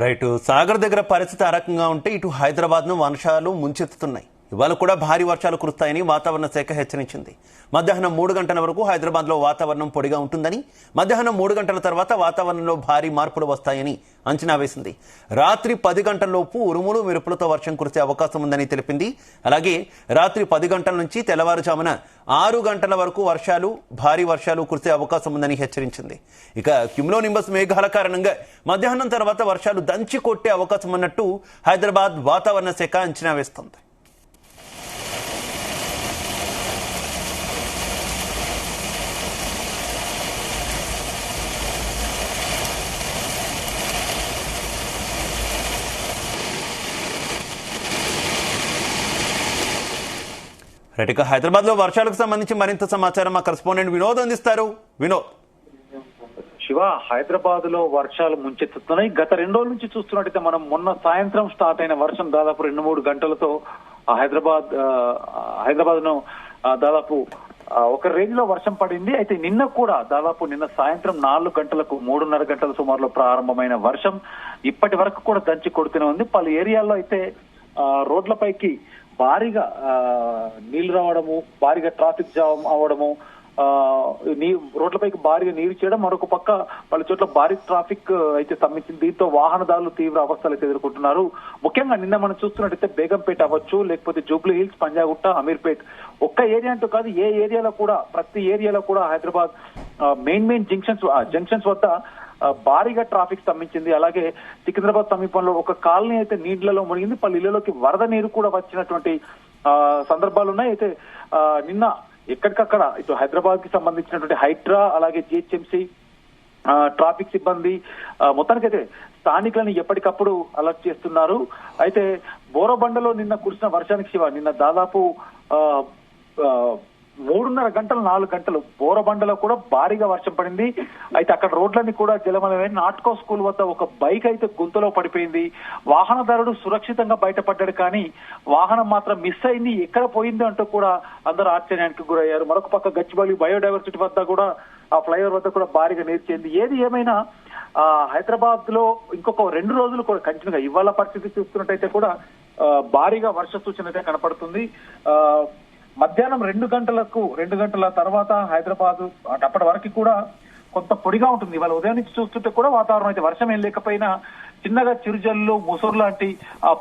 Right. Sagar దగ్గర పరిస్థితి ఆ రకంగా ఉంటే ఇటు హైదరాబాద్ ను వర్షాలు ముంచెత్తుతున్నాయి. ఇవాళ కూడా భారీ వర్షాలు కురుస్తాయని వాతావరణ శాఖ హెచ్చరించింది. మధ్యాహ్నం 3 గంటల వరకు హైదరాబాద్ లో వాతావరణం పొడిగా ఉంటుందని, మధ్యాహ్నం 3 గంటల తర్వాత వాతావరణంలో భారీ మార్పులు వస్తాయని అంచనా వేసింది. రాత్రి 10 గంటలలోపు ఉరుములు మెరుపులతో వర్షం కురిసే అవకాశం ఉందని తెలిపింది. అలాగే రాత్రి 10 గంటల నుంచి తెల్లవారుజామున 6 గంటల వరకు భారీ వర్షాలు కురిసే అవకాశం ఉందని హెచ్చరించింది. ఇక క్యుములోనింబస్ మేఘాల కారణంగా మధ్యాహ్నం తర్వాత వర్షాలు దంచి కొట్టే అవకాశం ఉన్నట్టు హైదరాబాద్ వాతావరణ శాఖ అంచనా వేస్తోంది. ఇక హైదరాబాద్ లో వర్షాలకు సంబంధించి మరింత సమాచారం మా కరెస్పాండెంట్ వినోద్ అందిస్తారు. వినోద్. శివ, హైదరాబాద్ లో వర్షాలు ముంచెత్తుతున్నాయి. గత 2 రోజుల నుంచి చూస్తున్నట్టయితే మనం మొన్న సాయంత్రం స్టార్ట్ అయిన వర్షం దాదాపు 2-3 గంటలతో హైదరాబాద్ ను దాదాపు ఒక రేంజ్ లో వర్షం పడింది. అయితే నిన్న సాయంత్రం 4 గంటలకు 3:30 గంటల సుమారులో ప్రారంభమైన వర్షం ఇప్పటి వరకు కూడా దంచి కొడుతూనే ఉంది. పలు ఏరియాల్లో అయితే రోడ్లపైకి భారీగా నీళ్లు రావడము, భారీగా ట్రాఫిక్ జామ్ అవడము, రోడ్లపైకి భారీగా నీరు చేయడం, మరొక పక్క పలు చోట్ల భారీ ట్రాఫిక్ అయితే స్తంభించింది. దీంతో వాహనదారులు తీవ్ర అవస్థలు అయితే ఎదుర్కొంటున్నారు. ముఖ్యంగా నిన్న మనం చూస్తున్నట్టయితే బేగంపేట అవ్వచ్చు, లేకపోతే జూబ్లీ హిల్స్, పంజాగుట్ట, అమీర్పేట్, ఒక్క ఏరియా అంటూ కాదు, ఏ ఏరియాలో కూడా ప్రతి ఏరియాలో కూడా హైదరాబాద్ మెయిన్ జంక్షన్స్ వద్ద భారీగా ట్రాఫిక్ స్తంభించింది. అలాగే సికింద్రాబాద్ సమీపంలో ఒక కాలనీ అయితే నీళ్లలో మునిగింది. పలు ఇళ్లలోకి వరద నీరు కూడా వచ్చినటువంటి సందర్భాలు ఉన్నాయి. అయితే నిన్న ఎక్కడికక్కడ ఇటు హైదరాబాద్ కి సంబంధించినటువంటి హైడ్రా, అలాగే జిహెచ్ఎంసీ ట్రాఫిక్ సిబ్బంది మొత్తానికైతే స్థానికులను ఎప్పటికప్పుడు అలర్ట్ చేస్తున్నారు. అయితే బోరబండలో నిన్న కురిసిన వర్షానికి శివ, నిన్న దాదాపు 3:30 గంటలు 4 గంటలు బోరబండలో కూడా భారీగా వర్షం పడింది. అయితే అక్కడ రోడ్లన్నీ కూడా జలమయమై నాట్కో స్కూల్ వద్ద ఒక బైక్ అయితే గుంతలో పడిపోయింది. వాహనదారుడు సురక్షితంగా బయటపడ్డాడు, కానీ వాహనం మాత్రం మిస్ అయింది. ఎక్కడ పోయింది అంటూ కూడా అందరూ ఆశ్చర్యానికి గురయ్యారు. మరొక పక్క గచ్చిబౌలి బయోడైవర్సిటీ వద్ద కూడా, ఆ ఫ్లైఓవర్ వద్ద కూడా భారీగా నీరు చేరింది. ఏది ఏమైనా హైదరాబాద్ లో ఇంకొక 2 రోజులు కూడా కంటిన్యూగా ఇవాళ పరిస్థితి చూస్తున్నట్టయితే కూడా భారీగా వర్ష సూచన అయితే కనపడుతుంది. మధ్యాహ్నం 2 గంటల తర్వాత హైదరాబాద్ అప్పటి వరకు కూడా కొంత పొడిగా ఉంటుంది. ఇవాళ ఉదయం నుంచి చూస్తుంటే కూడా వాతావరణం అయితే వర్షం ఏం లేకపోయినా చిన్నగా చిరుజల్లు, ముసురు లాంటి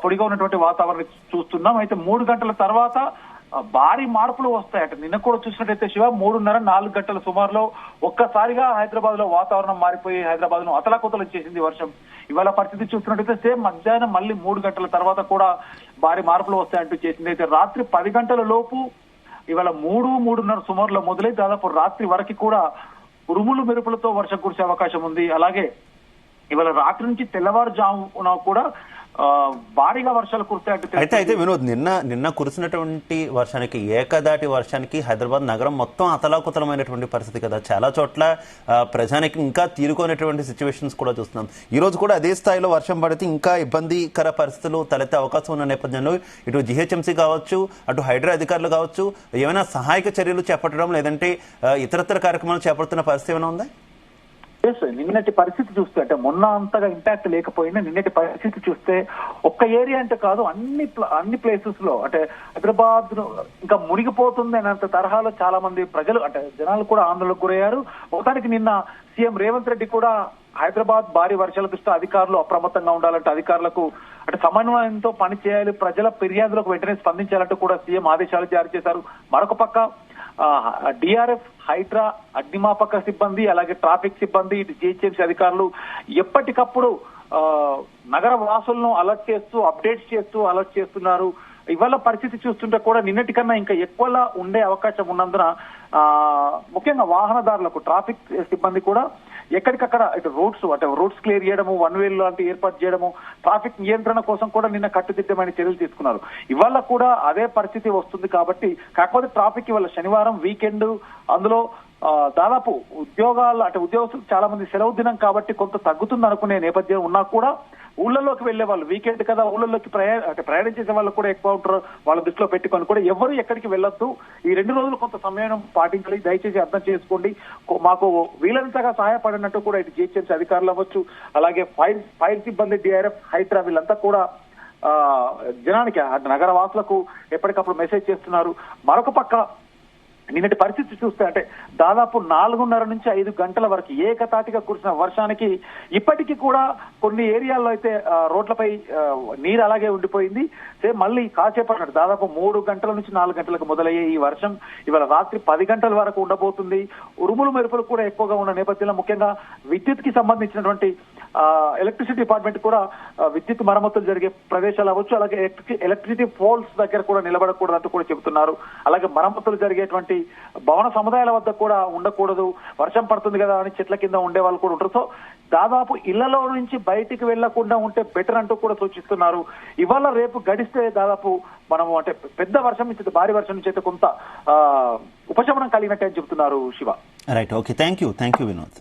పొడిగా ఉన్నటువంటి వాతావరణం చూస్తున్నాం. అయితే 3 గంటల తర్వాత భారీ మార్పులు వస్తాయట. నిన్న కూడా చూసినట్టయితే శివ, 3:30-4 గంటల సుమారులో ఒక్కసారిగా హైదరాబాద్ లో వాతావరణం మారిపోయి హైదరాబాద్ ను అతలాకుతలం చేసింది వర్షం. ఇవాళ పరిస్థితి చూస్తున్నట్టయితే సేమ్ మధ్యాహ్నం మళ్ళీ 3 గంటల తర్వాత కూడా భారీ మార్పులు వస్తాయంటూ చేసింది. అయితే రాత్రి 10 గంటల లోపు ఇవాళ 3-3:30 సుమారులో మొదలై దాదాపు రాత్రి వరకు కూడా ఉరుములు మెరుపులతో వర్షం కురిసే అవకాశం ఉంది. అలాగే ఇవాళ రాత్రి నుంచి తెల్లవారుజామున కూడా భారీగా వర్షాలు కురుస్తాయంటే అయితే వినోద్, నిన్న కురిసినటువంటి వర్షానికి, ఏకదాటి వర్షానికి హైదరాబాద్ నగరం మొత్తం అతలాకుతలమైనటువంటి పరిస్థితి కదా. చాలా చోట్ల ప్రజానికి ఇంకా తీరుకోనటువంటి సిచ్యువేషన్స్ కూడా చూస్తున్నాం. ఈ రోజు కూడా అదే స్థాయిలో వర్షం పడితే ఇంకా ఇబ్బందికర పరిస్థితులు తలెత్తే అవకాశం ఉన్న నేపథ్యంలో ఇటు జిహెచ్ఎంసీ కావచ్చు, అటు హైడ్రా అధికారులు కావచ్చు, ఏమైనా సహాయక చర్యలు చేపట్టడం, లేదంటే ఇతరత్ర కార్యక్రమాలు చేపడుతున్న పరిస్థితి ఏమైనా ఉందా? నిన్నటి పరిస్థితి చూస్తే, అంటే మొన్న అంతగా ఇంపాక్ట్ లేకపోయినా నిన్నటి పరిస్థితి చూస్తే ఒక్క ఏరియా అంటే కాదు, అన్ని ప్లేసెస్ లో అంటే హైదరాబాద్ ఇంకా మునిగిపోతుంది అన్నంత తరహాలో చాలా మంది ప్రజలు, అంటే జనాలు కూడా ఆందోళనకు గురయ్యారు. మొత్తానికి నిన్న సీఎం రేవంత్ రెడ్డి కూడా హైదరాబాద్ భారీ వర్షాల దృష్ట్యా అధికారులు అప్రమత్తంగా ఉండాలంటే అధికారులకు అంటే సమన్వయంతో పని చేయాలి, ప్రజల ఫిర్యాదులకు వెంటనే స్పందించాలంటూ కూడా సీఎం ఆదేశాలు జారీ చేశారు. మరొక పక్క డిఆర్ఎఫ్, హైడ్రా, అగ్నిమాపక సిబ్బంది, అలాగే ట్రాఫిక్ సిబ్బంది, జిహెచ్ఎంసీ అధికారులు ఎప్పటికప్పుడు నగర వాసులను అలర్ట్ చేస్తూ, అప్డేట్స్ చేస్తూ అలర్ట్ చేస్తున్నారు. ఇవాళ పరిస్థితి చూస్తుంటే కూడా నిన్నటి కన్నా ఇంకా ఎక్కువలా ఉండే అవకాశం ఉన్నందున ముఖ్యంగా వాహనదారులకు, ట్రాఫిక్ సిబ్బంది కూడా ఎక్కడికక్కడ ఇటు రూట్స్ క్లియర్ చేయడము, 1 వే లాంటి ఏర్పాటు చేయడము, ట్రాఫిక్ నియంత్రణ కోసం కూడా నిన్న కట్టుదిట్టమైన చర్యలు తీసుకున్నారు. ఇవాళ కూడా అదే పరిస్థితి వస్తుంది కాబట్టి, కాకపోతే ట్రాఫిక్ ఇవాళ శనివారం వీకెండ్, అందులో దాదాపు ఉద్యోగాలు అంటే ఉద్యోగస్తులు చాలా మంది సెలవు దినం కాబట్టి కొంత తగ్గుతుంది అనుకునే నేపథ్యం ఉన్నా కూడా ఊళ్ళలోకి వెళ్లే వాళ్ళు వీకెండ్ కదా ఊళ్ళలోకి ప్రయాణం చేసే వాళ్ళు కూడా ఎక్కువ ఉంటారు. వాళ్ళ దృష్టిలో పెట్టుకొని కూడా ఎవరు ఎక్కడికి వెళ్ళొద్దు, ఈ 2 రోజులు కొంత సమయం పాటించాలి, దయచేసి అర్థం చేసుకోండి, మాకు వీలంతగా సహాయపడినట్టు కూడా ఇటు జిహెచ్ఎంసీ అధికారులు అవ్వచ్చు, అలాగే ఫైర్ సిబ్బంది, డిఆర్ఎఫ్, హైడ్రా వీళ్ళంతా కూడా జనానికి నగర వాసులకు ఎప్పటికప్పుడు మెసేజ్ చేస్తున్నారు. మరొక పక్క నిన్నటి పరిస్థితి చూస్తే అంటే దాదాపు 4:30 నుంచి 5 గంటల వరకు ఏకతాటిగా కురిసిన వర్షానికి ఇప్పటికీ కూడా కొన్ని ఏరియాల్లో అయితే రోడ్లపై నీరు అలాగే ఉండిపోయింది. మళ్ళీ కాసేపటి దాదాపు 3 గంటల నుంచి 4 గంటలకు మొదలయ్యే ఈ వర్షం ఇవాళ రాత్రి 10 గంటల వరకు ఉండబోతుంది. ఉరుములు మెరుపులు కూడా ఎక్కువగా ఉన్న నేపథ్యంలో ముఖ్యంగా విద్యుత్ కి సంబంధించినటువంటి ఎలక్ట్రిసిటీ డిపార్ట్మెంట్ కూడా విద్యుత్ మరమ్మతులు జరిగే ప్రదేశాలు అవ్వచ్చు, అలాగే ఎలక్ట్రిసిటీ పోల్స్ దగ్గర కూడా నిలబడకూడదంటూ కూడా చెబుతున్నారు. అలాగే మరమ్మతులు జరిగేటువంటి భవన సముదాయాల వద్ద కూడా ఉండకూడదు, వర్షం పడుతుంది కదా అని చెట్ల కింద ఉండే వాళ్ళు కూడా ఉంటారు. సో దాదాపు ఇళ్లలో నుంచి బయటికి వెళ్లకుండా ఉంటే బెటర్ అంటూ కూడా సూచిస్తున్నారు. ఇవాళ రేపు గడిస్తే దాదాపు మనము అంటే పెద్ద వర్షం నుంచి భారీ వర్షం నుంచి అయితే కొంత ఉపశమనం కలిగినట్టే అని చెబుతున్నారు. Shiva. Right, okay, thank you Vinod.